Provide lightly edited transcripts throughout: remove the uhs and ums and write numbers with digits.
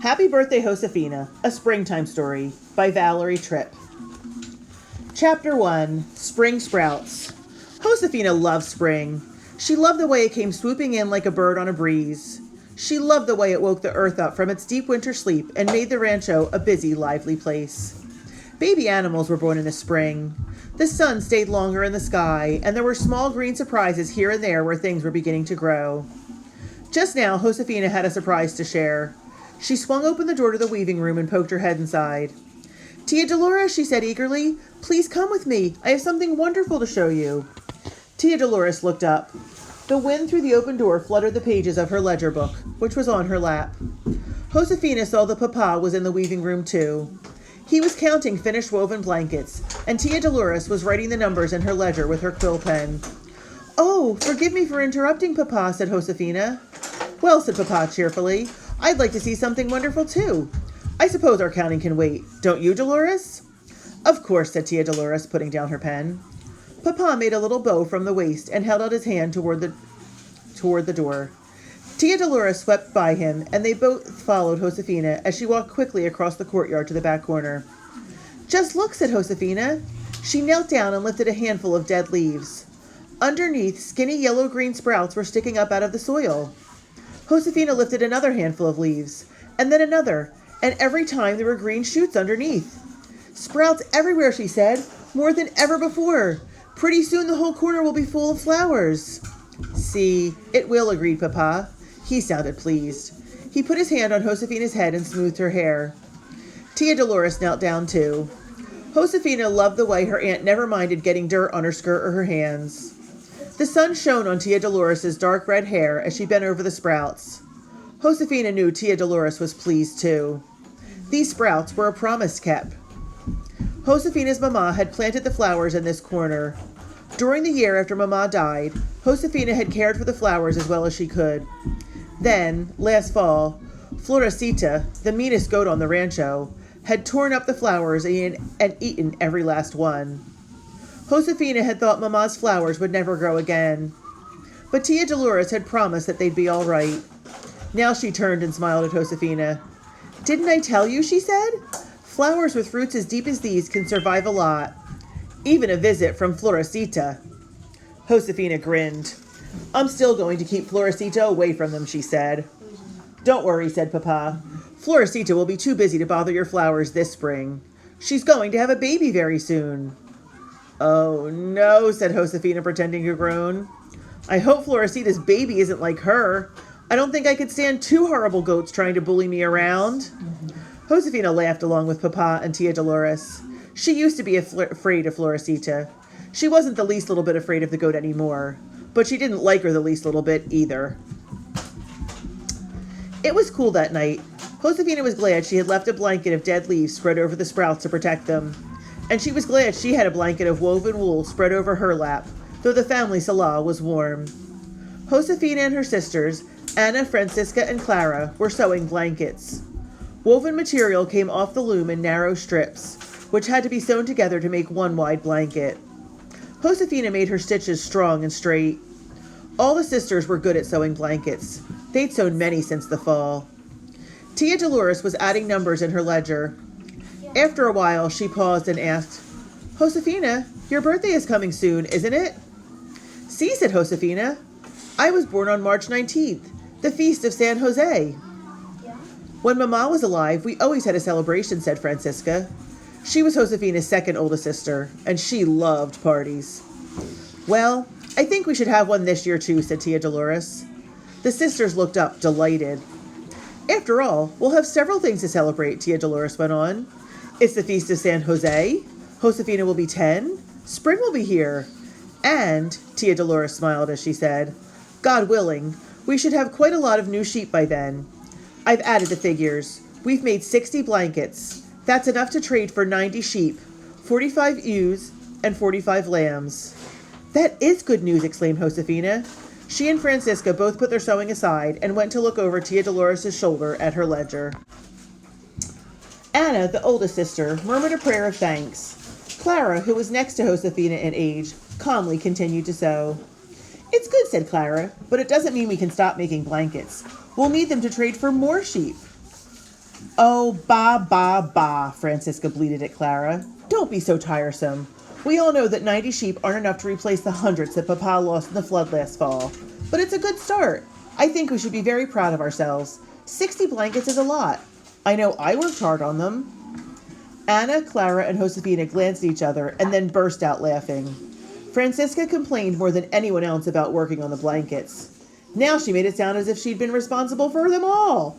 Happy Birthday, Josefina, a Springtime Story by Valerie Tripp. Chapter 1, Spring Sprouts. Josefina loved spring. She loved the way it came swooping in like a bird on a breeze. She loved the way it woke the earth up from its deep winter sleep and made the rancho a busy, lively place. Baby animals were born in the spring. The sun stayed longer in the sky, and there were small green surprises here and there where things were beginning to grow. Just now, Josefina had a surprise to share. She swung open the door to the weaving room and poked her head inside. "Tia Dolores," she said eagerly, "please come with me. I have something wonderful to show you." Tia Dolores looked up. The wind through the open door fluttered the pages of her ledger book, which was on her lap. Josefina saw that Papa was in the weaving room too. He was counting finished woven blankets, and Tia Dolores was writing the numbers in her ledger with her quill pen. "Oh, forgive me for interrupting, Papa," said Josefina. "Well," said Papa cheerfully, "I'd like to see something wonderful too. I suppose our counting can wait. Don't you, Dolores?" "Of course," said Tia Dolores, putting down her pen. Papa made a little bow from the waist and held out his hand toward the door. Tia Dolores swept by him, and they both followed Josefina as she walked quickly across the courtyard to the back corner. "Just look," said Josefina. She knelt down and lifted a handful of dead leaves. Underneath, skinny yellow-green sprouts were sticking up out of the soil. Josefina lifted another handful of leaves, and then another, and every time there were green shoots underneath. "Sprouts everywhere," she said, "more than ever before. Pretty soon the whole corner will be full of flowers." "See, it will," agreed Papa. He sounded pleased. He put his hand on Josefina's head and smoothed her hair. Tia Dolores knelt down too. Josefina loved the way her aunt never minded getting dirt on her skirt or her hands. The sun shone on Tia Dolores' dark red hair as she bent over the sprouts. Josefina knew Tia Dolores was pleased too. These sprouts were a promise kept. Josefina's mama had planted the flowers in this corner. During the year after Mama died, Josefina had cared for the flowers as well as she could. Then, last fall, Florecita, the meanest goat on the rancho, had torn up the flowers and eaten every last one. Josefina had thought Mama's flowers would never grow again. But Tia Dolores had promised that they'd be all right. Now she turned and smiled at Josefina. "Didn't I tell you?" she said. "Flowers with roots as deep as these can survive a lot. Even a visit from Florecita." Josefina grinned. "I'm still going to keep Florecita away from them," she said. "Don't worry," said Papa. "Florecita will be too busy to bother your flowers this spring. She's going to have a baby very soon." "Oh, no," said Josefina, pretending to groan. "I hope Florecita's baby isn't like her. I don't think I could stand two horrible goats trying to bully me around." Josefina laughed along with Papa and Tia Dolores. She used to be afraid of Florecita. She wasn't the least little bit afraid of the goat anymore, but she didn't like her the least little bit either. It was cool that night. Josefina was glad she had left a blanket of dead leaves spread over the sprouts to protect them. And she was glad she had a blanket of woven wool spread over her lap, though the family sala was warm. Josefina and her sisters, Anna, Francisca, and Clara, were sewing blankets. Woven material came off the loom in narrow strips, which had to be sewn together to make one wide blanket. Josefina made her stitches strong and straight. All the sisters were good at sewing blankets. They'd sewn many since the fall. Tia Dolores was adding numbers in her ledger. After a while, she paused and asked, "Josefina, your birthday is coming soon, isn't it?" "See," said Josefina. "I was born on March 19th, the feast of San Jose." "When Mama was alive, we always had a celebration," said Francisca. She was Josefina's second oldest sister, and she loved parties. "Well, I think we should have one this year too," said Tia Dolores. The sisters looked up, delighted. "After all, we'll have several things to celebrate," Tia Dolores went on. "It's the feast of San Jose. Josefina will be 10. Spring will be here. And," Tia Dolores smiled as she said, "God willing, we should have quite a lot of new sheep by then. I've added the figures. We've made 60 blankets. That's enough to trade for 90 sheep, 45 ewes, and 45 lambs." "That is good news," exclaimed Josefina. She and Francisca both put their sewing aside and went to look over Tia Dolores' shoulder at her ledger. Anna, the oldest sister, murmured a prayer of thanks. Clara, who was next to Josefina in age, calmly continued to sew. "It's good," said Clara, "but it doesn't mean we can stop making blankets. We'll need them to trade for more sheep." Oh, bah, Francisca bleated at Clara. Don't be so tiresome. We all know that 90 sheep aren't enough to replace the hundreds that Papa lost in the flood last fall. But it's a good start. I think we should be very proud of ourselves. 60 blankets is a lot. I know I worked hard on them. Anna, Clara, and Josefina glanced at each other and then burst out laughing. Francisca complained more than anyone else about working on the blankets. Now she made it sound as if she'd been responsible for them all.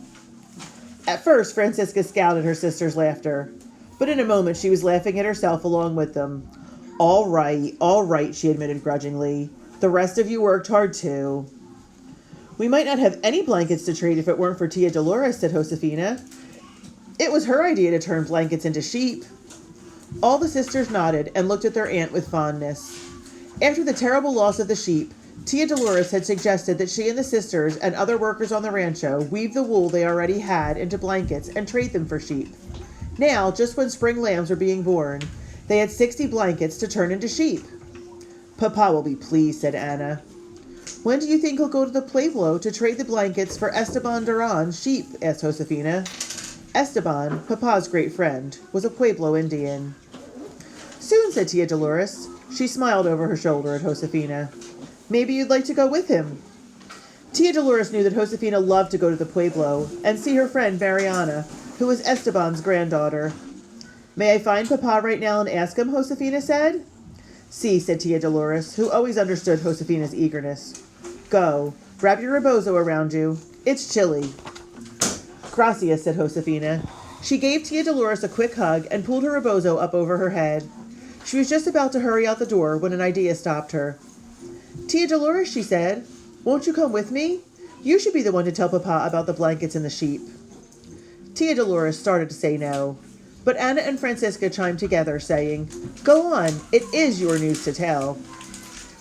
At first, Francisca scowled at her sister's laughter, but in a moment she was laughing at herself along with them. All right, she admitted grudgingly. The rest of you worked hard too. We might not have any blankets to trade if it weren't for Tia Dolores, said Josefina. It was her idea to turn blankets into sheep. All the sisters nodded and looked at their aunt with fondness. After the terrible loss of the sheep, Tia Dolores had suggested that she and the sisters and other workers on the rancho weave the wool they already had into blankets and trade them for sheep. Now, just when spring lambs were being born, they had 60 blankets to turn into sheep. Papa will be pleased, said Anna. When do you think he'll go to the Pueblo to trade the blankets for Esteban Duran's sheep? Asked Josefina. Esteban, Papa's great friend, was a Pueblo Indian. Soon, said Tia Dolores. She smiled over her shoulder at Josefina. Maybe you'd like to go with him. Tia Dolores knew that Josefina loved to go to the Pueblo and see her friend Mariana, who was Esteban's granddaughter. May I find Papa right now and ask him? Josefina said. Si, said Tia Dolores, who always understood Josefina's eagerness. Go. Wrap your rebozo around you. It's chilly. Gracias, said Josefina. She gave Tia Dolores a quick hug and pulled her rebozo up over her head. She was just about to hurry out the door when an idea stopped her. Tia Dolores, she said, won't you come with me? You should be the one to tell Papa about the blankets and the sheep. Tia Dolores started to say no, but Anna and Francisca chimed together, saying, Go on, it is your news to tell.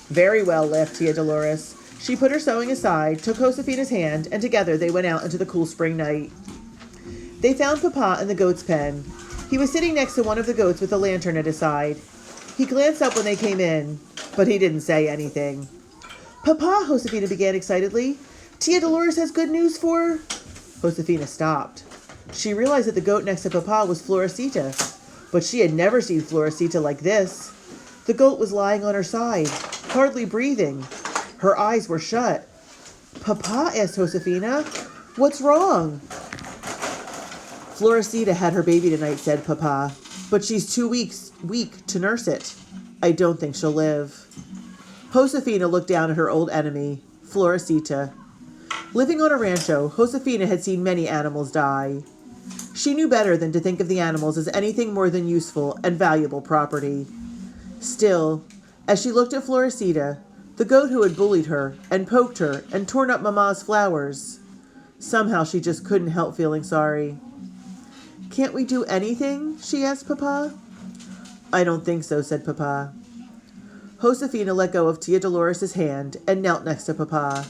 Very well, laughed Tia Dolores. She put her sewing aside, took Josefina's hand, and together they went out into the cool spring night. They found Papa in the goat's pen. He was sitting next to one of the goats with a lantern at his side. He glanced up when they came in, but he didn't say anything. Papa, Josefina began excitedly. Tia Dolores has good news for... Josefina stopped. She realized that the goat next to Papa was Florecita, but she had never seen Florecita like this. The goat was lying on her side, hardly breathing. Her eyes were shut. Papa, asked Josefina, what's wrong? Florecita had her baby tonight, said Papa, but she's too weak to nurse it. I don't think she'll live. Josefina looked down at her old enemy, Florecita. Living on a rancho, Josefina had seen many animals die. She knew better than to think of the animals as anything more than useful and valuable property. Still, as she looked at Florecita, the goat who had bullied her and poked her and torn up Mama's flowers, somehow she just couldn't help feeling sorry. Can't we do anything? She asked Papa. I don't think so, said Papa. Josefina let go of Tia Dolores' hand and knelt next to Papa.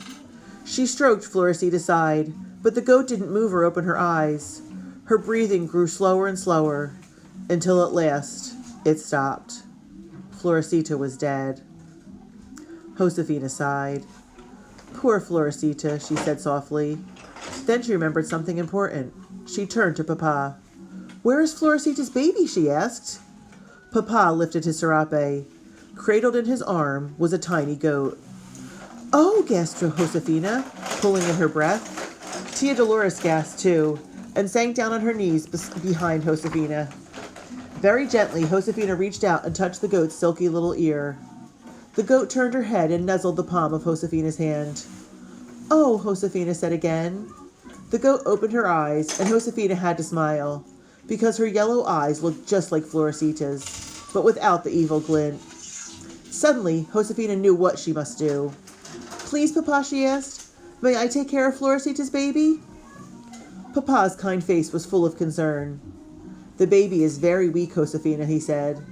She stroked Florecita's side, but the goat didn't move or open her eyes. Her breathing grew slower and slower, until at last it stopped. Florecita was dead. Josefina sighed. Poor Florecita, she said softly. Then she remembered something important. She turned to Papa. Where is Florecita's baby? She asked. Papa lifted his serape. Cradled in his arm was a tiny goat. Oh, gasped Josefina, pulling in her breath. Tia Dolores gasped too, and sank down on her knees behind Josefina. Very gently, Josefina reached out and touched the goat's silky little ear. The goat turned her head and nuzzled the palm of Josefina's hand. Oh, Josefina said again. The goat opened her eyes, and Josefina had to smile, because her yellow eyes looked just like Florecita's, but without the evil glint. Suddenly, Josefina knew what she must do. Please, Papa, she asked, may I take care of Florecita's baby? Papa's kind face was full of concern. The baby is very weak, Josefina, he said.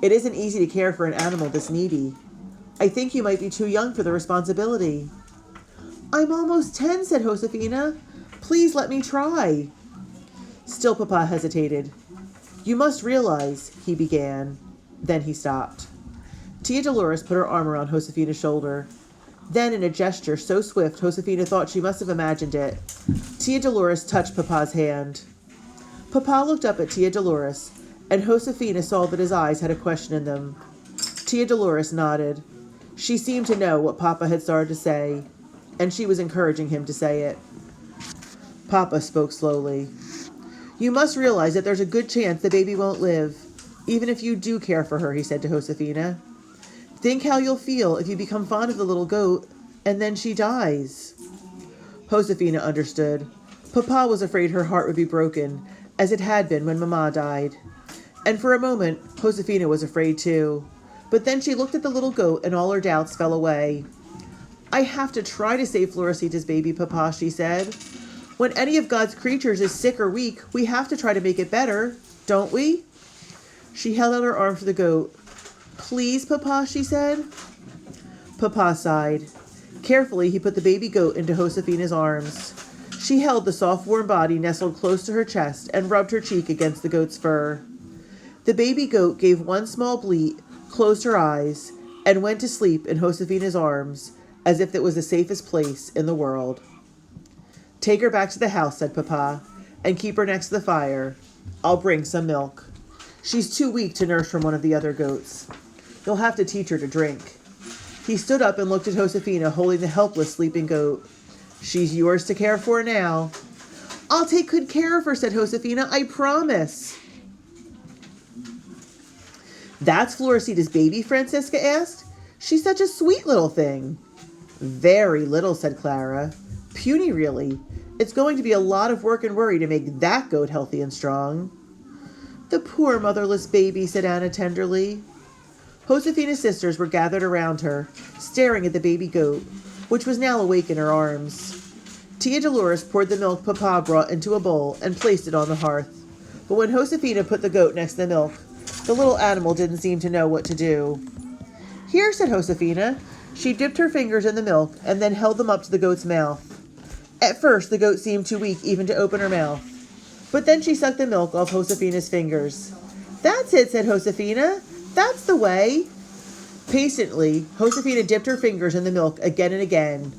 It isn't easy to care for an animal this needy. I think you might be too young for the responsibility. I'm almost 10, said Josefina. Please let me try. Still Papa hesitated. You must realize, he began. Then he stopped. Tia Dolores put her arm around Josefina's shoulder. Then, in a gesture so swift, Josefina thought she must have imagined it, Tia Dolores touched Papa's hand. Papa looked up at Tia Dolores, and Josefina saw that his eyes had a question in them. Tia Dolores nodded. She seemed to know what Papa had started to say, and she was encouraging him to say it. Papa spoke slowly. You must realize that there's a good chance the baby won't live, even if you do care for her, he said to Josefina. Think how you'll feel if you become fond of the little goat, and then she dies. Josefina understood. Papa was afraid her heart would be broken, as it had been when Mama died. And for a moment, Josefina was afraid too. But then she looked at the little goat and all her doubts fell away. I have to try to save Florisita's baby, Papa, she said. When any of God's creatures is sick or weak, we have to try to make it better, don't we? She held out her arm for the goat. Please, Papa, she said. Papa sighed. Carefully, he put the baby goat into Josefina's arms. She held the soft, warm body nestled close to her chest and rubbed her cheek against the goat's fur. The baby goat gave one small bleat, closed her eyes, and went to sleep in Josefina's arms, as if it was the safest place in the world. Take her back to the house, said Papa, and keep her next to the fire. I'll bring some milk. She's too weak to nurse from one of the other goats. You'll have to teach her to drink. He stood up and looked at Josefina holding the helpless sleeping goat. She's yours to care for now. I'll take good care of her, said Josefina. I promise. That's Florisita's baby, Francisca asked. She's such a sweet little thing. Very little, said Clara. Puny, really. It's going to be a lot of work and worry to make that goat healthy and strong. The poor motherless baby, said Anna tenderly. Josefina's sisters were gathered around her, staring at the baby goat, which was now awake in her arms. Tia Dolores poured the milk Papa brought into a bowl and placed it on the hearth. But when Josefina put the goat next to the milk, the little animal didn't seem to know what to do. Here, said Josefina. She dipped her fingers in the milk and then held them up to the goat's mouth. At first, the goat seemed too weak even to open her mouth. But then she sucked the milk off Josefina's fingers. That's it, said Josefina. That's the way. Patiently, Josefina dipped her fingers in the milk again and again,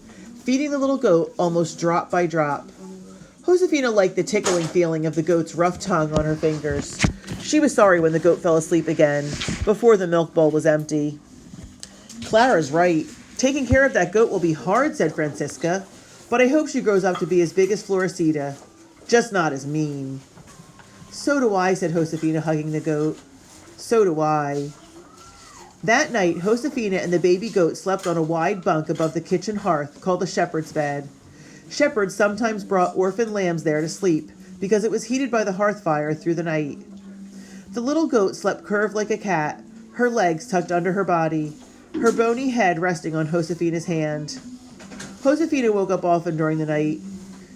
feeding the little goat almost drop by drop. Josefina liked the tickling feeling of the goat's rough tongue on her fingers. She was sorry when the goat fell asleep again, before the milk bowl was empty. Clara's right. Taking care of that goat will be hard, said Francisca, but I hope she grows up to be as big as Florisita, just not as mean. So do I, said Josefina, hugging the goat. So do I. That night, Josefina and the baby goat slept on a wide bunk above the kitchen hearth called the shepherd's bed. Shepherds sometimes brought orphan lambs there to sleep because it was heated by the hearth fire through the night. The little goat slept curved like a cat, her legs tucked under her body, her bony head resting on Josefina's hand. Josefina woke up often during the night.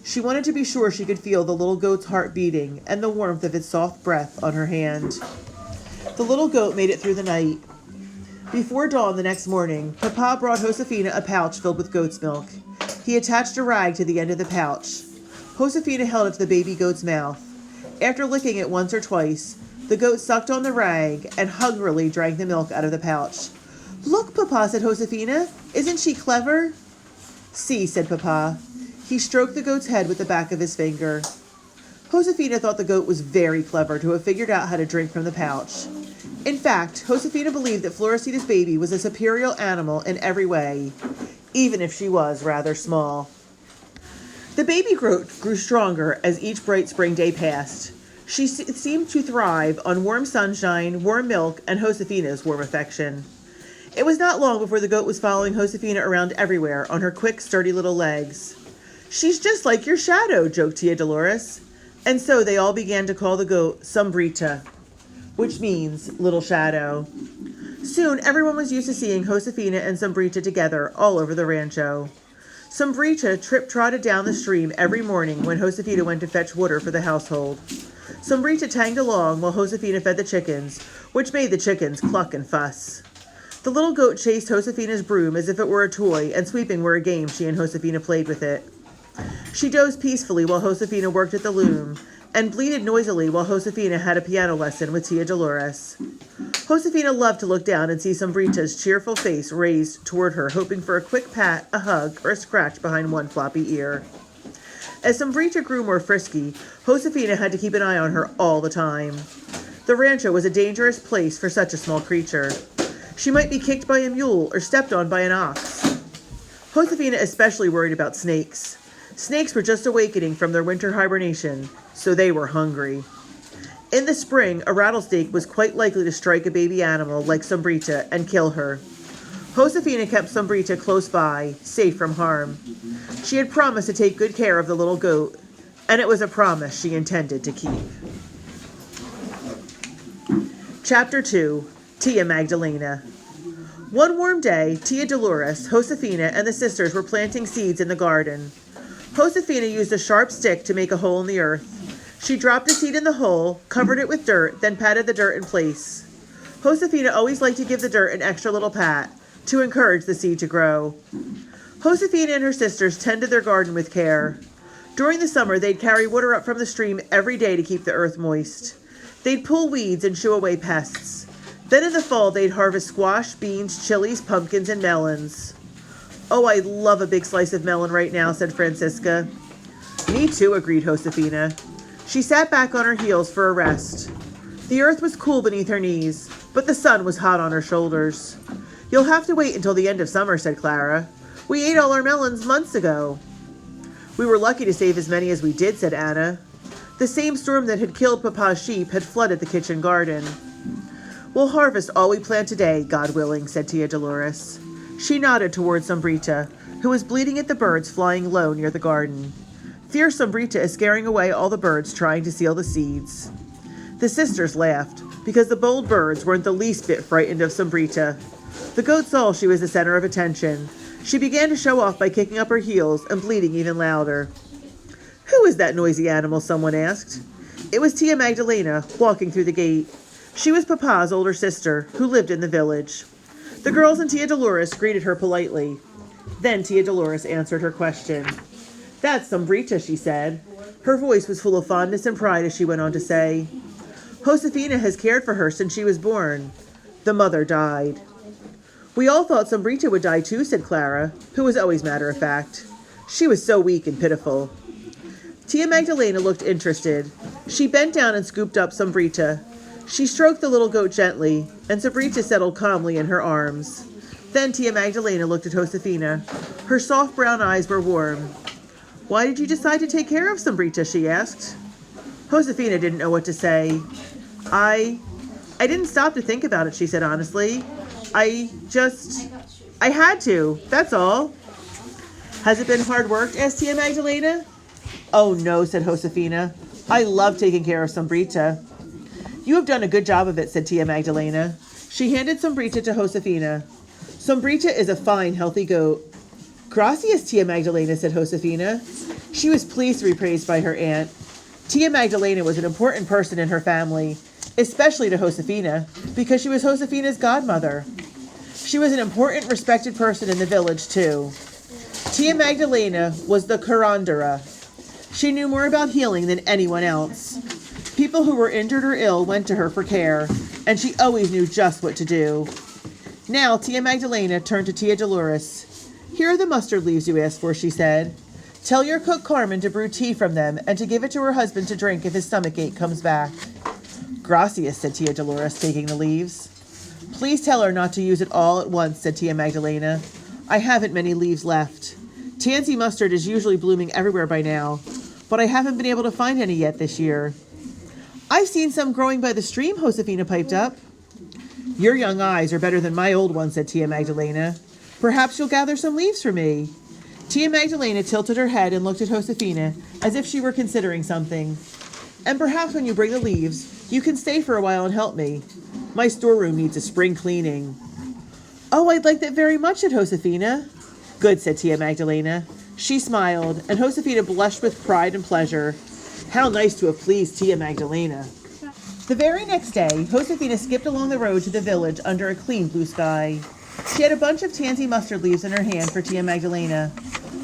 She wanted to be sure she could feel the little goat's heart beating and the warmth of its soft breath on her hand. The little goat made it through the night. Before dawn the next morning, Papa brought Josefina a pouch filled with goat's milk. He attached a rag to the end of the pouch. Josefina held it to the baby goat's mouth. After licking it once or twice, the goat sucked on the rag and hungrily drank the milk out of the pouch. Look, Papa, said Josefina. Isn't she clever? See, said Papa. He stroked the goat's head with the back of his finger. Josefina thought the goat was very clever to have figured out how to drink from the pouch. In fact, Josefina believed that Florisita's baby was a superior animal in every way, even if she was rather small. The baby goat grew stronger as each bright spring day passed. She seemed to thrive on warm sunshine, warm milk, and Josefina's warm affection. It was not long before the goat was following Josefina around everywhere on her quick, sturdy little legs. She's just like your shadow, joked Tia Dolores. And so they all began to call the goat Sambrita, which means little shadow. Soon, everyone was used to seeing Josefina and Sambrita together all over the rancho. Sambrita Tripp trotted down the stream every morning when Josefina went to fetch water for the household. Sambrita tagged along while Josefina fed the chickens, which made the chickens cluck and fuss. The little goat chased Josefina's broom as if it were a toy, and sweeping were a game she and Josefina played with it. She dozed peacefully while Josefina worked at the loom, and bleated noisily while Josefina had a piano lesson with Tia Dolores. Josefina loved to look down and see Sambrita's cheerful face raised toward her, hoping for a quick pat, a hug, or a scratch behind one floppy ear. As Sambrita grew more frisky, Josefina had to keep an eye on her all the time. The rancho was a dangerous place for such a small creature. She might be kicked by a mule or stepped on by an ox. Josefina especially worried about snakes. Snakes were just awakening from their winter hibernation, so they were hungry. In the spring, a rattlesnake was quite likely to strike a baby animal like Sambrita and kill her. Josefina kept Sambrita close by, safe from harm. She had promised to take good care of the little goat, and it was a promise she intended to keep. Chapter 2, Tia Magdalena. One warm day, Tia Dolores, Josefina, and the sisters were planting seeds in the garden. Josefina used a sharp stick to make a hole in the earth. She dropped a seed in the hole, covered it with dirt, then patted the dirt in place. Josefina always liked to give the dirt an extra little pat to encourage the seed to grow. Josefina and her sisters tended their garden with care. During the summer, they'd carry water up from the stream every day to keep the earth moist. They'd pull weeds and shoo away pests. Then in the fall, they'd harvest squash, beans, chilies, pumpkins, and melons. "Oh, I love a big slice of melon right now," said Francisca. "Me too," agreed Josefina. She sat back on her heels for a rest. The earth was cool beneath her knees, but the sun was hot on her shoulders. "You'll have to wait until the end of summer," said Clara. "We ate all our melons months ago." "We were lucky to save as many as we did," said Anna. The same storm that had killed Papa's sheep had flooded the kitchen garden. "We'll harvest all we plant today, God willing," said Tia Dolores. She nodded toward Sambrita, who was bleating at the birds flying low near the garden. Fierce Sambrita is scaring away all the birds trying to steal the seeds. The sisters laughed, because the bold birds weren't the least bit frightened of Sambrita. The goat saw she was the center of attention. She began to show off by kicking up her heels and bleating even louder. "Who is that noisy animal?" someone asked. It was Tia Magdalena, walking through the gate. She was Papa's older sister, who lived in the village. The girls and Tia Dolores greeted her politely. Then Tia Dolores answered her question. "That's Sambrita," she said. Her voice was full of fondness and pride as she went on to say, "Josefina has cared for her since she was born. The mother died." "We all thought Sambrita would die too," said Clara, who was always matter of fact. She was so weak and pitiful. Tia Magdalena looked interested. She bent down and scooped up Sambrita. She stroked the little goat gently, and Sambrita settled calmly in her arms. Then Tia Magdalena looked at Josefina. Her soft brown eyes were warm. "Why did you decide to take care of Sambrita?" she asked. Josefina didn't know what to say. I didn't stop to think about it," she said honestly. I had to, that's all." "Has it been hard work?" asked Tia Magdalena. "Oh no," said Josefina. "I love taking care of Sambrita." "You have done a good job of it," said Tia Magdalena. She handed Sambrita to Josefina. "Sambrita is a fine, healthy goat." "Gracias, Tia Magdalena," said Josefina. She was pleased to be praised by her aunt. Tia Magdalena was an important person in her family, especially to Josefina, because she was Josefina's godmother. She was an important, respected person in the village, too. Tia Magdalena was the curandera. She knew more about healing than anyone else. People who were injured or ill went to her for care, and she always knew just what to do. Now Tia Magdalena turned to Tia Dolores. "Here are the mustard leaves you asked for," she said. "Tell your cook Carmen to brew tea from them and to give it to her husband to drink if his stomach ache comes back." "Gracias," said Tia Dolores, taking the leaves. "Please tell her not to use it all at once," said Tia Magdalena. "I haven't many leaves left. Tansy mustard is usually blooming everywhere by now, but I haven't been able to find any yet this year." "I've seen some growing by the stream," Josefina piped up. "Your young eyes are better than my old ones," said Tia Magdalena. "Perhaps you'll gather some leaves for me." Tia Magdalena tilted her head and looked at Josefina as if she were considering something. "And perhaps when you bring the leaves, you can stay for a while and help me. My storeroom needs a spring cleaning." "Oh, I'd like that very much," said Josefina. "Good," said Tia Magdalena. She smiled, and Josefina blushed with pride and pleasure. How nice to have pleased Tia Magdalena. The very next day, Josefina skipped along the road to the village under a clean blue sky. She had a bunch of tansy mustard leaves in her hand for Tia Magdalena.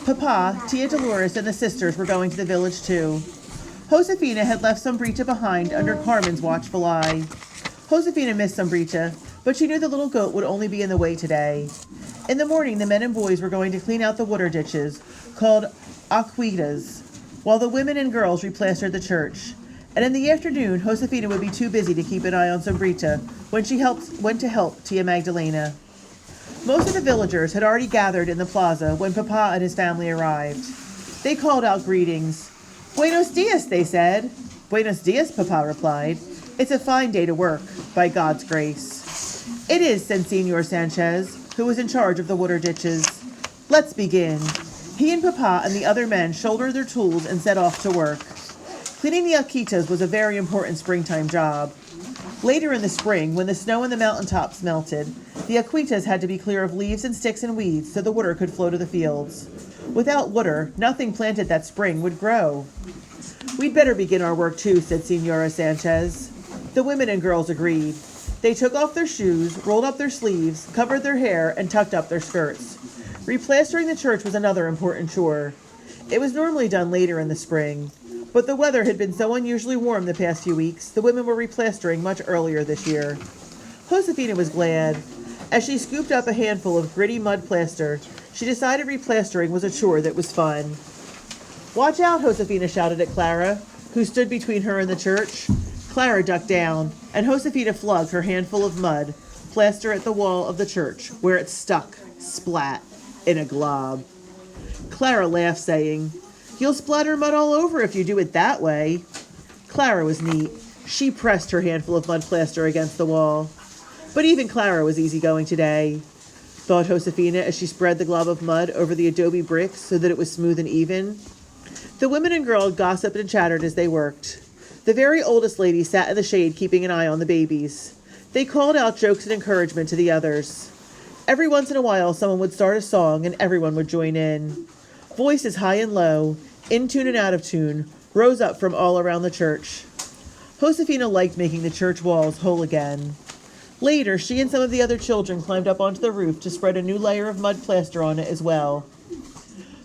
Papa, Tia Dolores, and the sisters were going to the village too. Josefina had left Sambrita behind under Carmen's watchful eye. Josefina missed Sambrita, but she knew the little goat would only be in the way today. In the morning, the men and boys were going to clean out the water ditches, called Aquidas. while the women and girls replastered the church. And in the afternoon, Josefina would be too busy to keep an eye on Sambrita when she went to help Tia Magdalena. Most of the villagers had already gathered in the plaza when Papa and his family arrived. They called out greetings. "Buenos dias," they said. "Buenos dias," Papa replied. "It's a fine day to work, by God's grace." "It is," said Senor Sanchez, who was in charge of the water ditches. "Let's begin." He and Papa and the other men shouldered their tools and set off to work. Cleaning the Aquidas was a very important springtime job. Later in the spring, when the snow in the mountaintops melted, the Aquitas had to be clear of leaves and sticks and weeds so the water could flow to the fields. Without water, nothing planted that spring would grow. "We'd better begin our work too," said Senora Sanchez. The women and girls agreed. They took off their shoes, rolled up their sleeves, covered their hair, and tucked up their skirts. Replastering the church was another important chore. It was normally done later in the spring, but the weather had been so unusually warm the past few weeks, the women were replastering much earlier this year. Josefina was glad. As she scooped up a handful of gritty mud plaster, she decided replastering was a chore that was fun. "Watch out," Josefina shouted at Clara, who stood between her and the church. Clara ducked down, and Josefina flung her handful of mud plaster at the wall of the church, where it stuck, splat, in a glob. Clara laughed, saying, "You'll splatter mud all over if you do it that way." Clara was neat. She pressed her handful of mud plaster against the wall. But even Clara was easygoing today, thought Josefina as she spread the glob of mud over the adobe bricks so that it was smooth and even. The women and girls gossiped and chattered as they worked. The very oldest lady sat in the shade keeping an eye on the babies. They called out jokes and encouragement to the others. Every once in a while someone would start a song and everyone would join in. Voices high and low, in tune and out of tune, rose up from all around the church. Josefina liked making the church walls whole again. Later, she and some of the other children climbed up onto the roof to spread a new layer of mud plaster on it as well.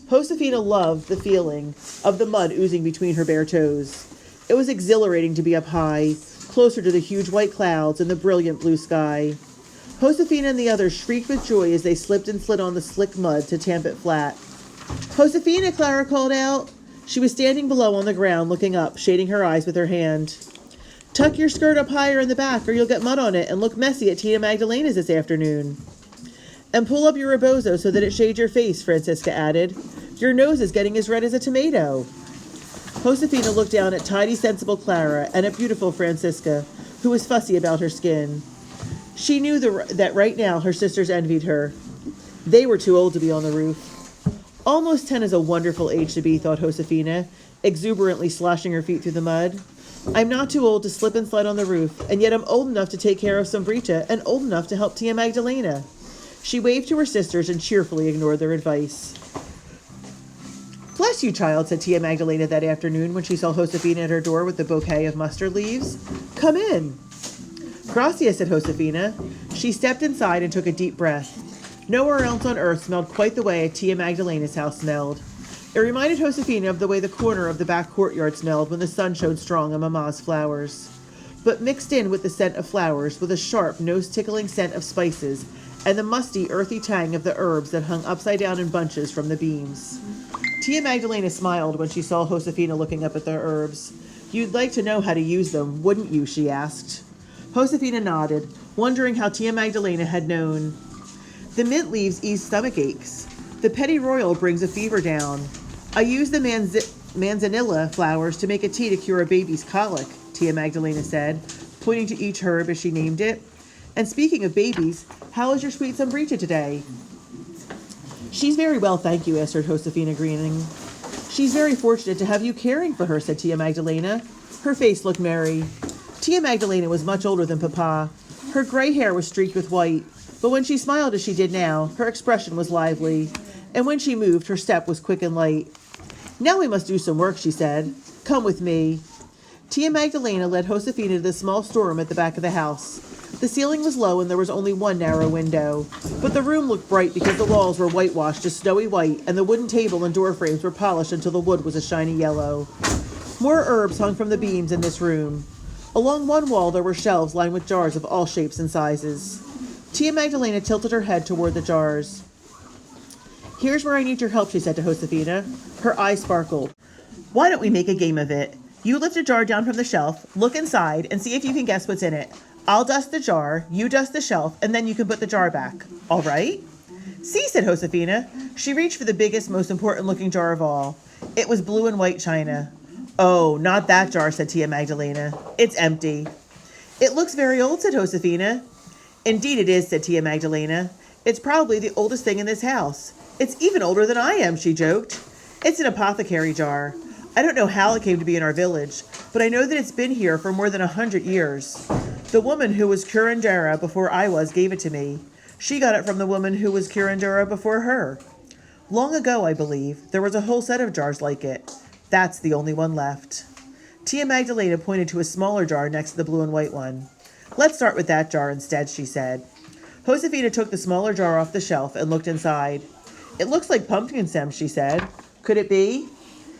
Josefina loved the feeling of the mud oozing between her bare toes. It was exhilarating to be up high, closer to the huge white clouds and the brilliant blue sky. Josefina and the others shrieked with joy as they slipped and slid on the slick mud to tamp it flat. "Josefina," Clara called out. She was standing below on the ground, looking up, shading her eyes with her hand. "Tuck your skirt up higher in the back or you'll get mud on it and look messy at Tia Magdalena's this afternoon." "And pull up your rebozo so that it shades your face," Francisca added. "Your nose is getting as red as a tomato." Josefina looked down at tidy, sensible Clara and at beautiful Francisca, who was fussy about her skin. She knew that right now her sisters envied her. They were too old to be on the roof. Almost 10 is a wonderful age to be, thought Josefina, exuberantly sloshing her feet through the mud. "I'm not too old to slip and slide on the roof, and yet I'm old enough to take care of Sambrita and old enough to help Tia Magdalena." She waved to her sisters and cheerfully ignored their advice. "Bless you, child," said Tia Magdalena that afternoon when she saw Josefina at her door with the bouquet of mustard leaves. "Come in." "Gracias," said Josefina. She stepped inside and took a deep breath. Nowhere else on earth smelled quite the way Tia Magdalena's house smelled. It reminded Josefina of the way the corner of the back courtyard smelled when the sun shone strong on Mama's flowers. But mixed in with the scent of flowers was a sharp, nose-tickling scent of spices and the musty, earthy tang of the herbs that hung upside down in bunches from the beams. Tia Magdalena smiled when she saw Josefina looking up at the herbs. "You'd like to know how to use them, wouldn't you?" she asked. Josefina nodded, wondering how Tia Magdalena had known. "The mint leaves ease stomach aches. The pennyroyal brings a fever down. I use the manzanilla flowers to make a tea to cure a baby's colic," Tia Magdalena said, pointing to each herb as she named it. "And speaking of babies, how is your sweet Sambrita today?" "She's very well, thank you," answered Josefina, grinning. "She's very fortunate to have you caring for her," said Tia Magdalena. Her face looked merry. Tia Magdalena was much older than Papa. Her gray hair was streaked with white, but when she smiled as she did now, her expression was lively, and when she moved, her step was quick and light. "Now we must do some work," she said. "Come with me." Tia Magdalena led Josefina to the small storeroom at the back of the house. The ceiling was low and there was only one narrow window, but the room looked bright because the walls were whitewashed to snowy white and the wooden table and door frames were polished until the wood was a shiny yellow. More herbs hung from the beams in this room. Along one wall there were shelves lined with jars of all shapes and sizes. Tia Magdalena tilted her head toward the jars. "Here's where I need your help," she said to Josefina. Her eyes sparkled. Why don't we make a game of it? You lift a jar down from the shelf, look inside, and see if you can guess what's in it. I'll dust the jar, you dust the shelf, and then you can put the jar back. All right? See, said Josefina. She reached for the biggest, most important-looking jar of all. It was blue and white china. Oh, not that jar, said Tia Magdalena. It's empty. It looks very old, said Josefina. Indeed it is, said Tia Magdalena. It's probably the oldest thing in this house. It's even older than I am, she joked. It's an apothecary jar. I don't know how it came to be in our village, but I know that it's been here for more than 100 years. The woman who was curandera before I was gave it to me. She got it from the woman who was curandera before her. Long ago, I believe, there was a whole set of jars like it. That's the only one left. Tia Magdalena pointed to a smaller jar next to the blue and white one. Let's start with that jar instead, she said. Josefina took the smaller jar off the shelf and looked inside. It looks like pumpkin stems, she said. Could it be?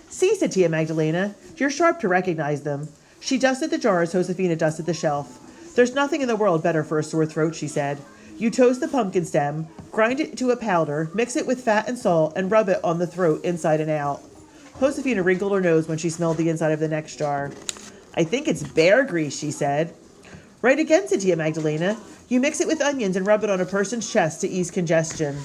See, said Tia Magdalena. You're sharp to recognize them. She dusted the jar as Josefina dusted the shelf. There's nothing in the world better for a sore throat, she said. You toast the pumpkin stem, grind it to a powder, mix it with fat and salt, and rub it on the throat inside and out. Josefina wrinkled her nose when she smelled the inside of the next jar. I think it's bear grease, she said. Right again, said Tia Magdalena. You mix it with onions and rub it on a person's chest to ease congestion.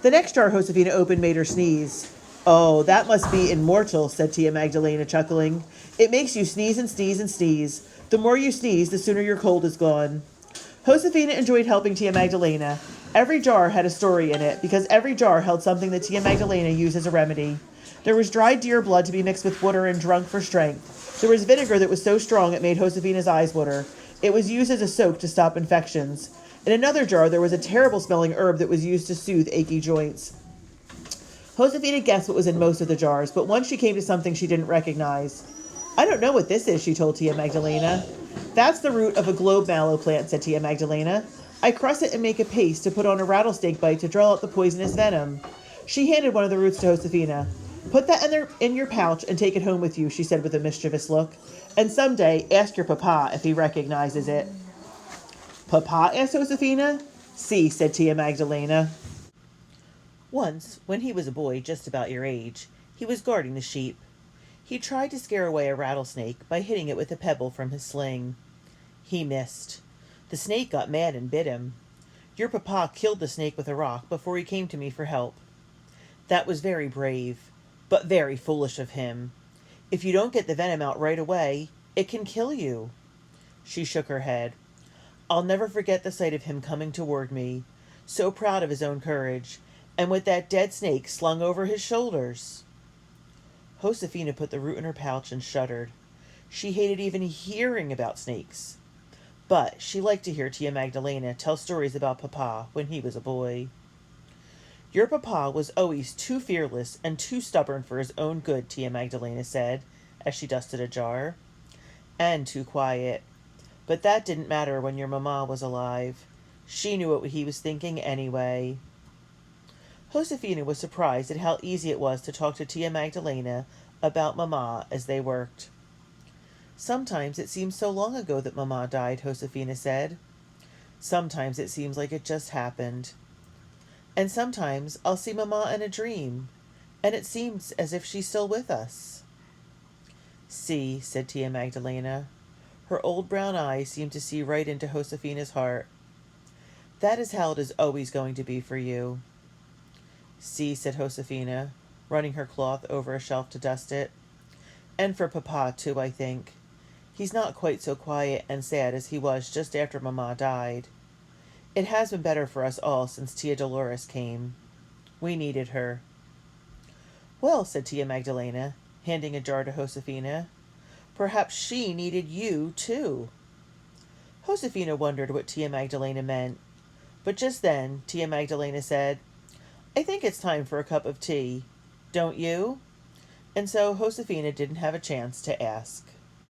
The next jar Josefina opened made her sneeze. Oh, that must be immortal, said Tia Magdalena, chuckling. It makes you sneeze and sneeze and sneeze. The more you sneeze, the sooner your cold is gone. Josefina enjoyed helping Tia Magdalena. Every jar had a story in it, because every jar held something that Tia Magdalena used as a remedy. There was dried deer blood to be mixed with water and drunk for strength. There was vinegar that was so strong it made Josefina's eyes water. It was used as a soak to stop infections. In another jar, there was a terrible-smelling herb that was used to soothe achy joints. Josefina guessed what was in most of the jars, but once she came to something she didn't recognize. I don't know what this is, she told Tia Magdalena. That's the root of a globe mallow plant, said Tia Magdalena. I crush it and make a paste to put on a rattlesnake bite to draw out the poisonous venom. She handed one of the roots to Josefina. Put that in your pouch and take it home with you, she said with a mischievous look. And someday, ask your papa if he recognizes it. Papa, asked Josefina. Si, said Tia Magdalena. Once, when he was a boy just about your age, he was guarding the sheep. He tried to scare away a rattlesnake by hitting it with a pebble from his sling. He missed. The snake got mad and bit him. Your papa killed the snake with a rock before he came to me for help. That was very brave, but very foolish of him. If you don't get the venom out right away, it can kill you. She shook her head. I'll never forget the sight of him coming toward me, so proud of his own courage, and with that dead snake slung over his shoulders. Josefina put the root in her pouch and shuddered. She hated even hearing about snakes. But she liked to hear Tia Magdalena tell stories about Papa when he was a boy. Your papa was always too fearless and too stubborn for his own good, Tia Magdalena said, as she dusted a jar. And too quiet. But that didn't matter when your mama was alive. She knew what he was thinking anyway. Josefina was surprised at how easy it was to talk to Tia Magdalena about Mama as they worked. Sometimes it seems so long ago that Mama died, Josefina said. Sometimes it seems like it just happened. And sometimes I'll see Mama in a dream, and it seems as if she's still with us. See, said Tia Magdalena. Her old brown eyes seemed to see right into Josefina's heart. That is how it is always going to be for you. See, said Josefina, running her cloth over a shelf to dust it. And for Papa, too, I think. He's not quite so quiet and sad as he was just after Mama died. It has been better for us all since Tia Dolores came. We needed her. Well, said Tia Magdalena, handing a jar to Josefina, perhaps she needed you, too. Josefina wondered what Tia Magdalena meant, but just then Tia Magdalena said, I think it's time for a cup of tea. Don't you? And so Josefina didn't have a chance to ask.